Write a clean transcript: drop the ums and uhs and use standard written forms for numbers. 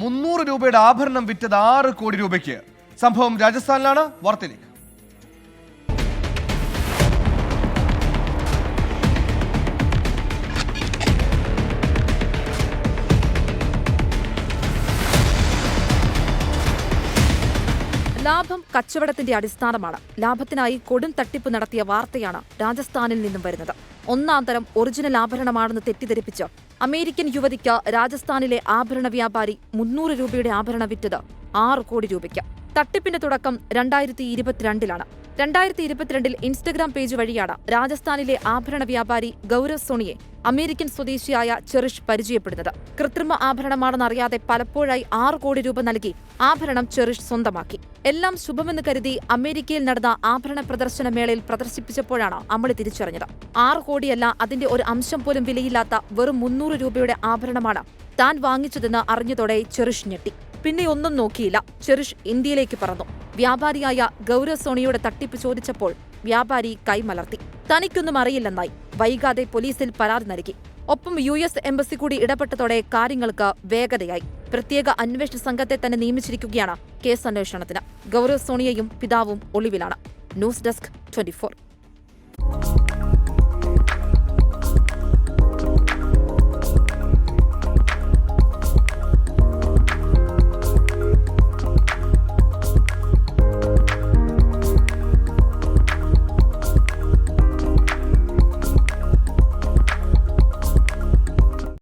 300 രൂപയുടെ ആഭരണം വിറ്റത് 6 കോടി രൂപയ്ക്ക്. സംഭവം രാജസ്ഥാനിലാണ്. വാർത്തയിലേക്ക്. ലാഭം കച്ചവടത്തിന്റെ അടിസ്ഥാനമാണ്. ലാഭത്തിനായി കൊടും തട്ടിപ്പ് നടത്തിയ വാർത്തയാണ് രാജസ്ഥാനിൽ നിന്നും വരുന്നത്. ഒന്നാം തരം ഒറിജിനൽ ആഭരണമാണെന്ന് തെറ്റിദ്ധരിപ്പിച്ച് അമേരിക്കൻ യുവതിക്ക് രാജസ്ഥാനിലെ ആഭരണ വ്യാപാരി 300 രൂപയുടെ ആഭരണം വിറ്റത് 6 കോടി രൂപയ്ക്ക്. തട്ടിപ്പിന്റെ തുടക്കം 2022-ലാണ്. 2022-ൽ ഇൻസ്റ്റഗ്രാം പേജ് വഴിയാണ് രാജസ്ഥാനിലെ ആഭരണ വ്യാപാരി ഗൗരവ് സോണിയെ അമേരിക്കൻ സ്വദേശിയായ ചെറിഷ് പരിചയപ്പെടുന്നത്. കൃത്രിമ ആഭരണമാണെന്നറിയാതെ പലപ്പോഴായി 6 കോടി രൂപ നൽകി ആഭരണം ചെറിഷ് സ്വന്തമാക്കി. എല്ലാം ശുഭമെന്ന് കരുതി അമേരിക്കയിൽ നടന്ന ആഭരണ പ്രദർശന മേളയിൽ പ്രദർശിപ്പിച്ചപ്പോഴാണ് അമ്മളി തിരിച്ചറിഞ്ഞത്. 6 കോടിയല്ല, അതിന്റെ ഒരു അംശം പോലും വിലയില്ലാത്ത വെറും 300 രൂപയുടെ ആഭരണമാണ് താൻ വാങ്ങിച്ചതെന്ന് അറിഞ്ഞതോടെ ചെറിഷ് ഞെട്ടി. പിന്നെ ഒന്നും നോക്കിയില്ല. ചെറിഷ് ഇന്ത്യയിലേക്ക് പറന്നു. വ്യാപാരിയായ ഗൗരവ് സോണിയുടെ തട്ടിപ്പ് ചോദിച്ചപ്പോൾ വ്യാപാരി കൈമലർത്തി. തനിക്കൊന്നും അറിയില്ലെന്നായി. വൈകാതെ പോലീസിൽ പരാതി നൽകി. ഒപ്പം US എംബസി കൂടി ഇടപെട്ടതോടെ കാര്യങ്ങൾക്ക് വേഗതയായി. പ്രത്യേക അന്വേഷണ സംഘത്തെ തന്നെ നിയമിച്ചിരിക്കുകയാണ് കേസന്വേഷണത്തിന്. ഗൗരവ് സോണിയയും പിതാവും ഒളിവിലാണ്. News desk 24.